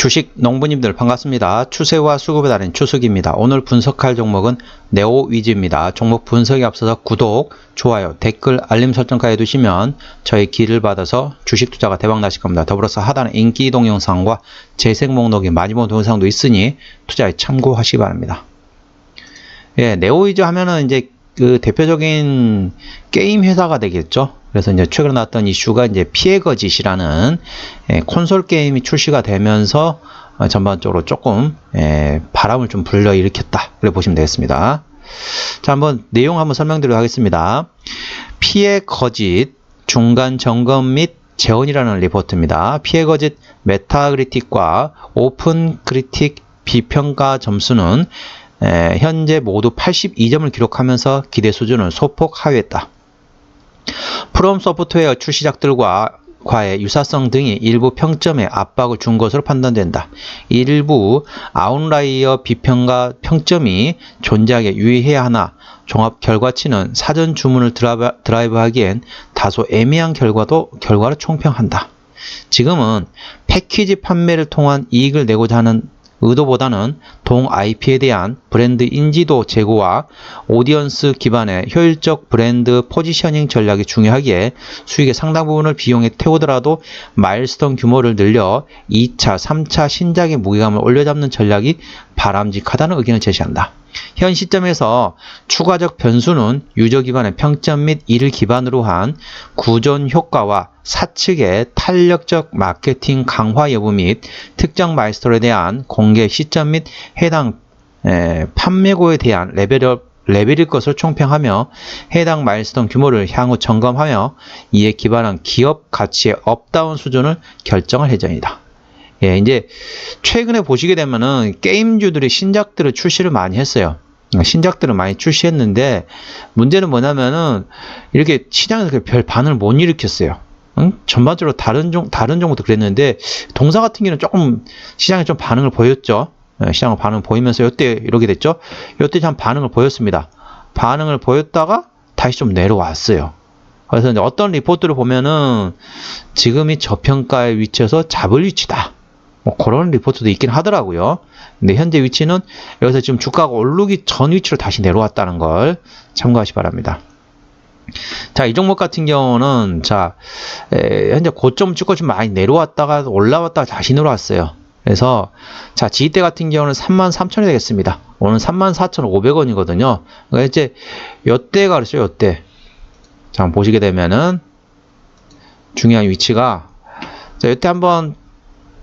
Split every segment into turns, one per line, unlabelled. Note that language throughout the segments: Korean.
주식 농부님들 반갑습니다. 추세와 수급의 달인 추석입니다. 오늘 분석할 종목은 네오위즈입니다. 종목 분석에 앞서서 구독, 좋아요, 댓글, 알림 설정까지 해두시면 저희 기를 받아서 주식 투자가 대박 나실 겁니다. 더불어서 하단에 인기 동영상과 재생 목록에 많이 본 동영상도 있으니 투자에 참고하시기 바랍니다. 예, 네오위즈 하면은 이제 그 대표적인 게임 회사가 되겠죠. 그래서 이제 최근에 나왔던 이슈가 이제 피해거짓이라는 콘솔 게임이 출시가 되면서 전반적으로 조금 바람을 좀 불러일으켰다. 그래 보시면 되겠습니다. 자, 한번 내용 한번 설명드리도록 하겠습니다. 피해거짓 중간 점검 및 재원이라는 리포트입니다. 피해거짓 메타크리틱과 오픈크리틱 비평가 점수는 현재 모두 82점을 기록하면서 기대 수준을 소폭 하회했다. 프롬 소프트웨어 출시작들과의 유사성 등이 일부 평점에 압박을 준 것으로 판단된다. 일부 아웃라이어 비평가 평점이 존재하게 유의해야 하나 종합 결과치는 사전 주문을 드라이브하기엔 다소 애매한 결과를 총평한다. 지금은 패키지 판매를 통한 이익을 내고자 하는 의도보다는 동 IP에 대한 브랜드 인지도 제고와 오디언스 기반의 효율적 브랜드 포지셔닝 전략이 중요하기에 수익의 상당 부분을 비용에 태우더라도 마일스톤 규모를 늘려 2차, 3차 신작의 무게감을 올려잡는 전략이 바람직하다는 의견을 제시한다. 현 시점에서 추가적 변수는 유저 기반의 평점 및 이를 기반으로 한 구존 효과와 사측의 탄력적 마케팅 강화 여부 및 특정 마일스톤에 대한 공개 시점 및 해당 판매고에 대한 레벨일 것으로 총평하며 해당 마일스톤 규모를 향후 점검하며 이에 기반한 기업 가치의 업다운 수준을 결정할 예정이다. 예, 이제 최근에 보시게 되면은 게임주들이 신작들을 출시를 많이 했어요. 신작들을 많이 출시했는데 문제는 뭐냐면은 이렇게 시장에서 별 반응을 못 일으켰어요. 전반적으로 다른 종목도 그랬는데 동사 같은 경우는 조금 시장에 좀 반응을 보였죠. 시장을 반응을 보이면서 이때 이렇게 됐죠. 이때 참 반응을 보였습니다. 반응을 보였다가 다시 좀 내려왔어요. 그래서 이제 어떤 리포트를 보면은 지금이 저평가의 위치에서 잡을 위치다. 뭐 그런 리포트도 있긴 하더라고요. 근데 현재 위치는 여기서 지금 주가가 오르기 전 위치로 다시 내려왔다는 걸 참고하시기 바랍니다. 자, 이 종목 같은 경우는 자, 현재 고점 찍고 좀 많이 내려왔다가 올라왔다가 다시 내려왔어요. 그래서 자, 지지대 같은 경우는 33,000원이 되겠습니다. 오늘 34,500원이거든요. 그러니까 이제 요때가 그랬어요. 요때. 자, 한번 보시게 되면은 중요한 위치가 자, 요때 한번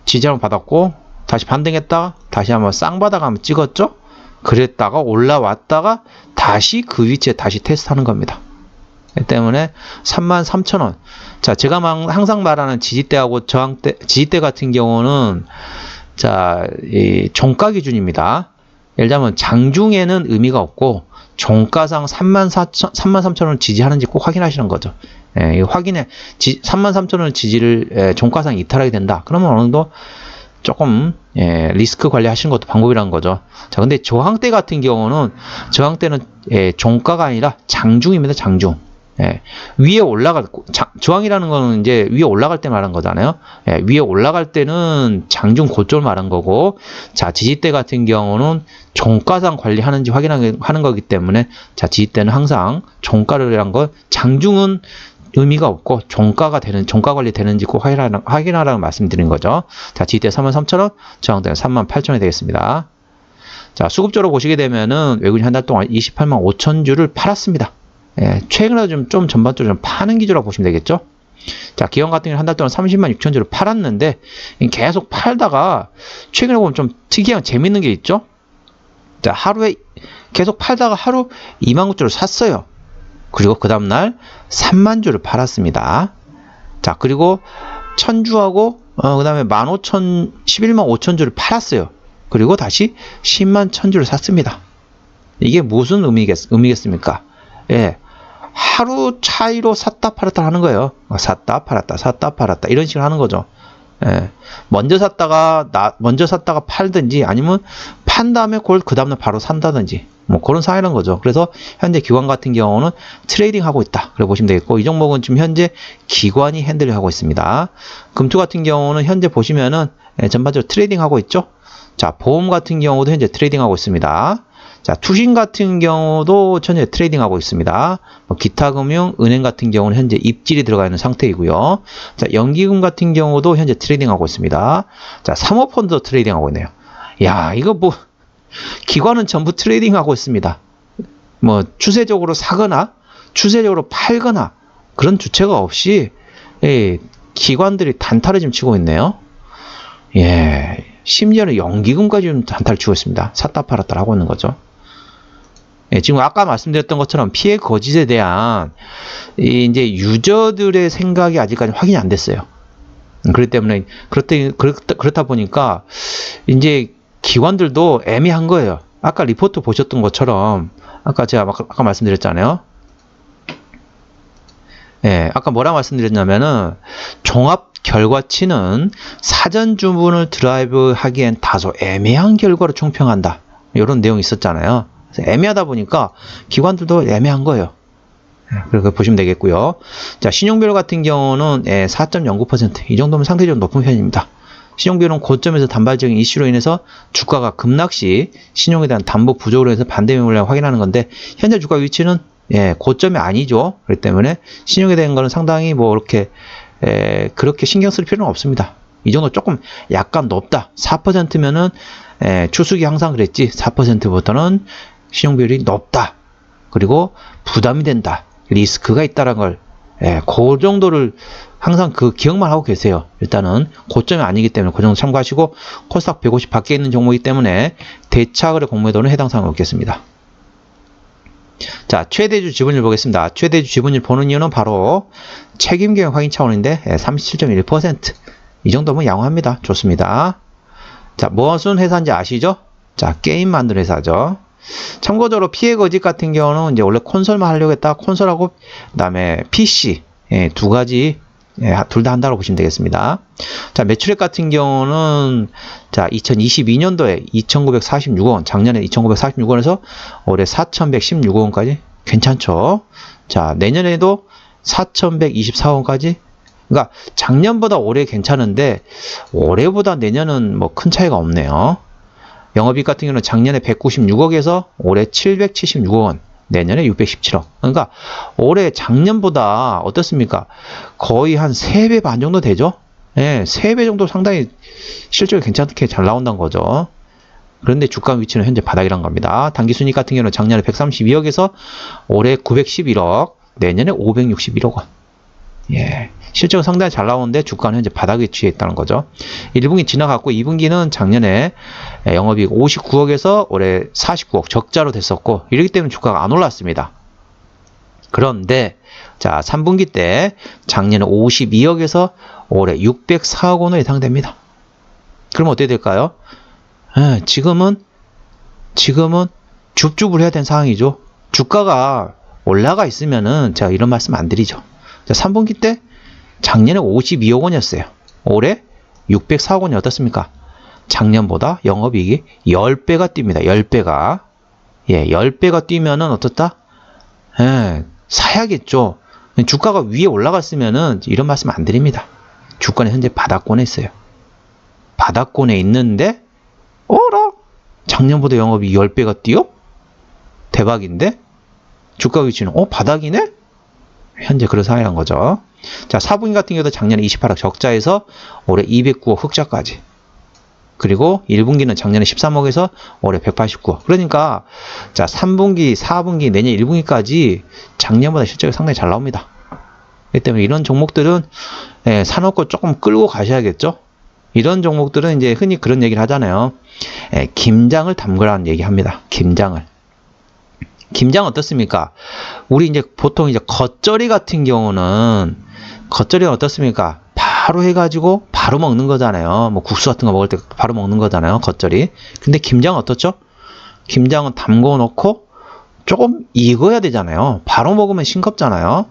지지 한번 받았고 다시 반등했다가 다시 한번 쌍바닥 한번 찍었죠. 그랬다가 올라왔다가 다시 그 위치에 다시 테스트하는 겁니다. 때문에 33,000원. 자, 제가 항상 말하는 지지대하고 저항대, 지지대 같은 경우는 자, 이 종가 기준입니다. 예를 들면 장중에는 의미가 없고 종가상 33,000원 지지하는지 꼭 확인하시는 거죠. 예, 확인해 33,000원 지지를 종가상 이탈하게 된다. 그러면 어느 정도 조금 리스크 관리하시는 것도 방법이라는 거죠. 자, 근데 저항대 같은 경우는 저항대는 종가가 아니라 장중입니다. 장중. 위에 저항이라는 거는 이제 위에 올라갈 때 말한 거잖아요. 위에 올라갈 때는 장중 고점을 말한 거고, 자, 지지대 같은 경우는 종가상 관리하는지 하는 거기 때문에, 자, 지지대는 항상 종가를 거, 장중은 의미가 없고, 종가 관리 되는지 꼭 확인하라는 말씀드린 거죠. 자, 지지대 33,000원, 저항대는 38,000원이 되겠습니다. 자, 수급적으로 보시게 되면은 외국인 한 달 동안 28만 5천 주를 팔았습니다. 최근에 좀 전반적으로 좀 파는 기조라고 보시면 되겠죠. 자, 기관 같은 경우는 한 달 동안 30만 6천 주를 팔았는데 계속 팔다가 최근에 보면 좀 특이한 재밌는 게 있죠. 자, 하루에 계속 팔다가 하루 2만 9주를 샀어요. 그리고 그 다음날 3만 주를 팔았습니다. 자, 그리고 1000주하고 그 다음에 11만 5천 주를 팔았어요. 그리고 다시 10만 1000주를 샀습니다. 이게 무슨 의미겠습니까? 예, 하루 차이로 샀다 팔았다 하는 거예요. 샀다 팔았다 이런 식으로 하는 거죠. 예, 먼저 샀다가 팔든지 아니면 판 다음에 그걸 그 다음날 바로 산다든지 뭐 그런 상황이란 거죠. 그래서 현재 기관 같은 경우는 트레이딩 하고 있다. 그래 보시면 되겠고, 이 종목은 지금 현재 기관이 핸들을 하고 있습니다. 금투 같은 경우는 현재 보시면은 전반적으로 트레이딩 하고 있죠. 자, 보험 같은 경우도 현재 트레이딩 하고 있습니다. 자, 투신 같은 경우도 현재 트레이딩 하고 있습니다. 기타 금융, 은행 같은 경우는 현재 입질이 들어가 있는 상태이고요. 자, 연기금 같은 경우도 현재 트레이딩 하고 있습니다. 자, 사모펀드도 트레이딩 하고 있네요. 야, 이거 뭐 기관은 전부 트레이딩 하고 있습니다. 뭐 추세적으로 사거나 추세적으로 팔거나 그런 주체가 없이 기관들이 단타를 지금 치고 있네요. 예, 심지어는 연기금까지 좀 단타를 치고 있습니다. 샀다 팔았다 하고 있는 거죠. 예, 지금 아까 말씀드렸던 것처럼 피해 거짓에 대한 이제 유저들의 생각이 아직까지 확인이 안 됐어요. 그렇기 때문에 그렇다 보니까 이제 기관들도 애매한 거예요. 아까 리포트 보셨던 것처럼 아까 제가 아까 말씀드렸잖아요. 예, 아까 뭐라 말씀드렸냐면은 종합 결과치는 사전 주문을 드라이브 하기엔 다소 애매한 결과로 총평한다. 이런 내용이 있었잖아요. 그래서 애매하다 보니까 기관들도 애매한 거예요. 그렇게 보시면 되겠고요. 자, 신용비율 같은 경우는 4.09%. 이 정도면 상대적으로 높은 편입니다. 신용비율은 고점에서 단발적인 이슈로 인해서 주가가 급락시 신용에 대한 담보 부족으로 해서 반대 매물을 확인하는 건데, 현재 주가 위치는 고점이 아니죠. 그렇기 때문에 신용에 대한 거는 상당히 뭐 이렇게 그렇게 신경 쓸 필요는 없습니다. 이 정도 조금 약간 높다. 4%면은 추수기 항상 그랬지. 4%부터는 신용비율이 높다. 그리고 부담이 된다. 리스크가 있다는 걸 그 정도를 항상 그 기억만 하고 계세요. 일단은 고점이 아니기 때문에 그 정도 참고하시고, 코스닥 150 밖에 있는 종목이기 때문에 대차거래 공매도는 해당 사항이 없겠습니다. 자, 최대주 지분율 보겠습니다. 최대주 지분율 보는 이유는 바로 책임경영 확인 차원인데 37.1%. 이 정도면 양호합니다. 좋습니다. 자, 무슨 회사인지 아시죠? 자, 게임 만드는 회사죠. 참고적으로 피해 거짓 같은 경우는 이제 원래 콘솔만 하려고 했다. 콘솔하고 그다음에 PC 두 가지 둘 다 한다고 보시면 되겠습니다. 자, 매출액 같은 경우는 자, 2022년도에 2,946원, 작년에 2,946원에서 올해 4,116원까지 괜찮죠. 자, 내년에도 4,124원까지. 그러니까 작년보다 올해 괜찮은데 올해보다 내년은 뭐 큰 차이가 없네요. 영업이익 같은 경우는 작년에 196억에서 올해 776원, 내년에 617억. 그러니까 올해 작년보다 어떻습니까? 거의 한 3배 반 정도 되죠? 예, 3배 정도 상당히 실적이 괜찮게 잘 나온다는 거죠. 그런데 주가 위치는 현재 바닥이란 겁니다. 단기순이익 같은 경우는 작년에 132억에서 올해 911억, 내년에 561억 원. 예, 실적은 상당히 잘 나오는데 주가는 현재 바닥 위치에 있다는 거죠. 1분기 지나갔고 2분기는 작년에 영업이익 59억에서 올해 49억 적자로 됐었고, 이렇기 때문에 주가가 안 올랐습니다. 그런데 자, 3분기 때 작년에 52억에서 올해 604억 원으로 예상됩니다. 그럼 어떻게 될까요? 지금은 줍줍을 해야 되는 상황이죠. 주가가 올라가 있으면은 제가 이런 말씀 안 드리죠. 자, 3분기 때 작년에 52억 원이었어요. 올해 604억 원이 어떻습니까? 작년보다 영업이익이 10배가 뜁니다. 10배가. 예, 10배가 뛰면은 어떻다? 사야겠죠. 주가가 위에 올라갔으면은 이런 말씀 안 드립니다. 주가는 현재 바닥권에 있어요. 바닥권에 있는데, 어라? 작년보다 영업이 10배가 뛰어? 대박인데? 주가 위치는, 바닥이네? 현재 그런 상황이란 거죠. 자, 4분기 같은 경우도 작년에 28억 적자에서 올해 209억 흑자까지. 그리고 1분기는 작년에 13억에서 올해 189억. 그러니까 자, 3분기, 4분기, 내년 1분기까지 작년보다 실적이 상당히 잘 나옵니다. 그렇기 때문에 이런 종목들은 사놓고 조금 끌고 가셔야겠죠. 이런 종목들은 이제 흔히 그런 얘기를 하잖아요. 김장을 담그라는 얘기 합니다. 김장은 어떻습니까? 우리 이제 보통 이제 겉절이 같은 경우는 겉절이는 어떻습니까? 바로 해가지고 바로 먹는 거잖아요. 뭐 국수 같은 거 먹을 때 바로 먹는 거잖아요. 겉절이. 근데 김장은 어떻죠? 김장은 담궈 놓고 조금 익어야 되잖아요. 바로 먹으면 싱겁잖아요.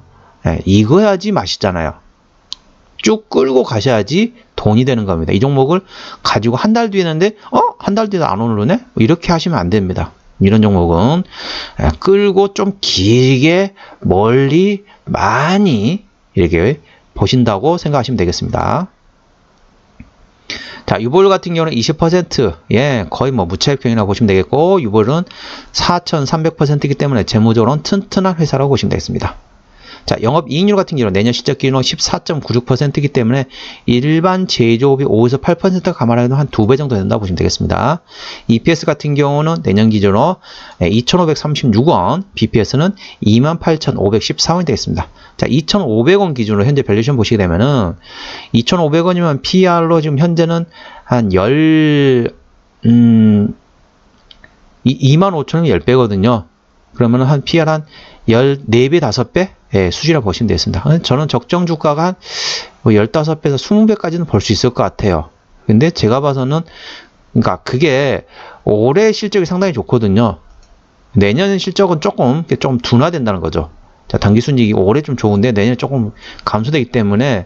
익어야지 맛있잖아요. 쭉 끌고 가셔야지 돈이 되는 겁니다. 이 종목을 가지고 한 달 뒤에 했는데 한 달 뒤에도 안 오르네? 이렇게 하시면 안 됩니다. 이런 종목은 끌고 좀 길게 멀리 많이 이렇게 보신다고 생각하시면 되겠습니다. 자, 유볼 같은 경우는 20%, 거의 뭐 무차익형이라고 보시면 되겠고, 유볼은 4,300%이기 때문에 재무적으로는 튼튼한 회사라고 보시면 되겠습니다. 자, 영업이익률 같은 경우는 내년 실적 기준으로 14.96%이기 때문에 일반 제조업이 5에서 8%가 감안하면 한 2배 정도 된다고 보시면 되겠습니다. EPS 같은 경우는 내년 기준으로 2,536원, BPS는 28,514원이 되겠습니다. 자, 2,500원 기준으로 현재 밸류에이션 보시게 되면은 2,500원이면 PR로 지금 현재는 한 25,000원이 10배거든요. 그러면은 한 PR 한 14배, 5배? 수준이라고 보시면 되겠습니다. 저는 적정 주가가 한 15배에서 20배까지는 볼 수 있을 것 같아요. 근데 제가 봐서는, 그러니까 그게 올해 실적이 상당히 좋거든요. 내년 실적은 조금 둔화된다는 거죠. 자, 당기순이익이 올해 좀 좋은데 내년에 조금 감소되기 때문에,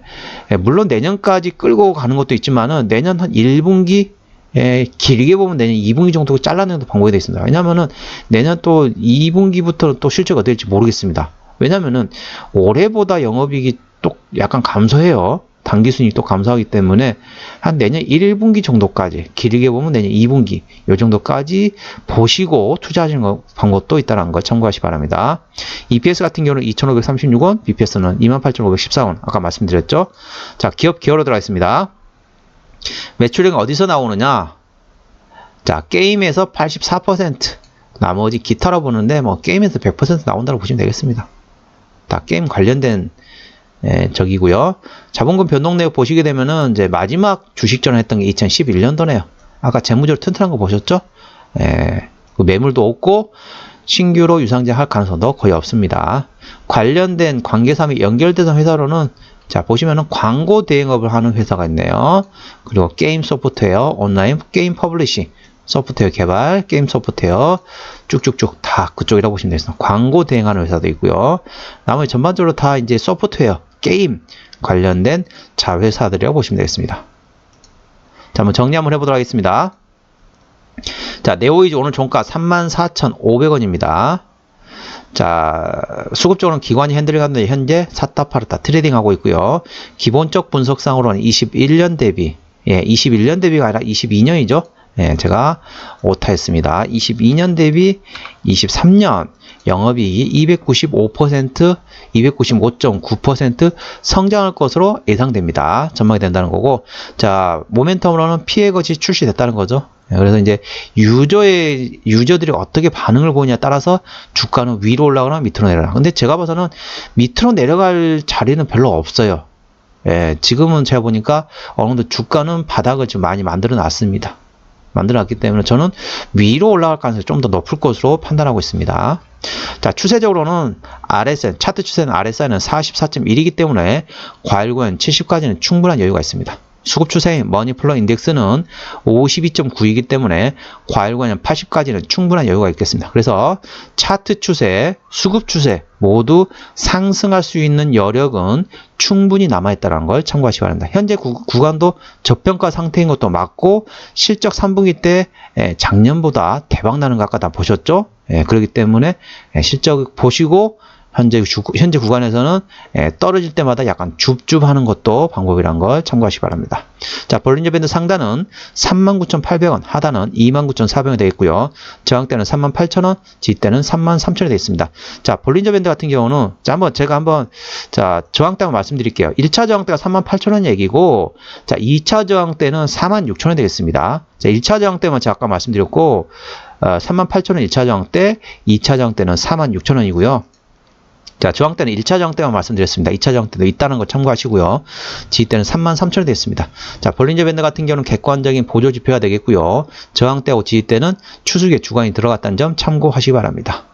물론 내년까지 끌고 가는 것도 있지만은 내년 한 1분기, 길게 보면 내년 2분기 정도 잘라내는 방법이 되어 있습니다. 왜냐면은 내년 또 2분기부터 또 실적이 어떻게 될지 모르겠습니다. 왜냐면은 올해보다 영업이익이 또 약간 감소해요. 당기순이익이 또 감소하기 때문에 한 내년 1분기 정도까지, 길게 보면 내년 2분기 이 정도까지 보시고 투자하시는 방법도 있다는 거 참고하시기 바랍니다. EPS 같은 경우는 2,536원, BPS는 28,514원 아까 말씀드렸죠. 자, 기업 기어로 들어가겠습니다. 매출액은 어디서 나오느냐? 자, 게임에서 84%, 나머지 기타로 보는데 뭐 게임에서 100% 나온다고 보시면 되겠습니다. 다 게임 관련된 적이고요. 자본금 변동 내역 보시게 되면은 이제 마지막 주식전 했던 게 2011년도네요. 아까 재무적으로 튼튼한 거 보셨죠? 그 매물도 없고 신규로 유상증 할 가능성도 거의 없습니다. 관련된 관계사 및 연결되던 회사로는 자, 보시면은 광고 대행업을 하는 회사가 있네요. 그리고 게임 소프트웨어, 온라인 게임 퍼블리싱, 소프트웨어 개발, 게임 소프트웨어 쭉쭉쭉 다 그쪽이라고 보시면 되겠습니다. 광고 대행하는 회사도 있고요. 나머지 전반적으로 다 이제 소프트웨어, 게임 관련된 자회사들이라고 보시면 되겠습니다. 자, 한번 정리 한번 해보도록 하겠습니다. 자, 네오이즈 오늘 종가 34,500원입니다. 자, 수급적으로는 기관이 핸들링하는데 현재 샀다 팔았다 트레이딩하고 있고요. 기본적 분석상으로는 21년 대비, 21년 대비가 아니라 22년이죠. 제가 오타했습니다. 22년 대비 23년 영업이익이 295%, 295.9% 성장할 것으로 예상됩니다. 전망이 된다는 거고, 자, 모멘텀으로는 피해 것이 출시됐다는 거죠. 그래서 이제 유저들이 어떻게 반응을 보느냐에 따라서 주가는 위로 올라가나 밑으로 내려가나. 근데 제가 봐서는 밑으로 내려갈 자리는 별로 없어요. 지금은 제가 보니까 어느 정도 주가는 바닥을 좀 많이 만들어 놨습니다. 만들어놨기 때문에 저는 위로 올라갈 가능성이 좀 더 높을 것으로 판단하고 있습니다. 자, 추세적으로는 RSI, 차트 추세는 RSI는 44.1이기 때문에 과일구간 70까지는 충분한 여유가 있습니다. 수급 추세인 머니플러 인덱스는 52.9이기 때문에 과일구간 80까지는 충분한 여유가 있겠습니다. 그래서 차트 추세, 수급 추세 모두 상승할 수 있는 여력은 충분히 남아있다는 걸 참고하시기 바랍니다. 현재 구간도 저평가 상태인 것도 맞고 실적 3분기 때 작년보다 대박나는 거 아까 다 보셨죠? 그렇기 때문에 실적 보시고 현재 구간에서는 떨어질 때마다 약간 줍줍하는 것도 방법이란 걸 참고하시기 바랍니다. 자, 볼린저 밴드 상단은 39,800원, 하단은 29,400원이 되겠고요. 저항대는 38,000원, 지지대는 33,000원이 되어 있습니다. 자, 볼린저 밴드 같은 경우는 제가 한번 저항대만 말씀드릴게요. 1차 저항대가 38,000원 얘기고, 자, 2차 저항대는 46,000원이 되겠습니다. 자, 1차 저항대만 제가 아까 말씀드렸고 38,000원 1차 저항대, 2차 저항대는 46,000원이고요. 자, 저항대는 1차 저항대만 말씀드렸습니다. 2차 저항대도 있다는 거 참고하시고요. 지지대는 33,000원이 되겠습니다. 자, 볼린저 밴드 같은 경우는 객관적인 보조 지표가 되겠고요. 저항대하고 지지대는 추세의 주간이 들어갔다는 점 참고하시기 바랍니다.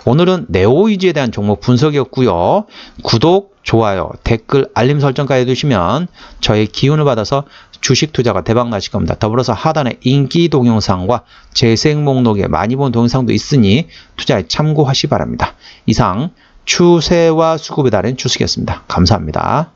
오늘은 네오이즈에 대한 종목 분석이었고요. 구독, 좋아요, 댓글, 알림 설정까지 해두시면 저의 기운을 받아서 주식 투자가 대박 나실 겁니다. 더불어서 하단에 인기 동영상과 재생 목록에 많이 본 동영상도 있으니 투자에 참고하시기 바랍니다. 이상 추세와 수급의 달인 추석이었습니다. 감사합니다.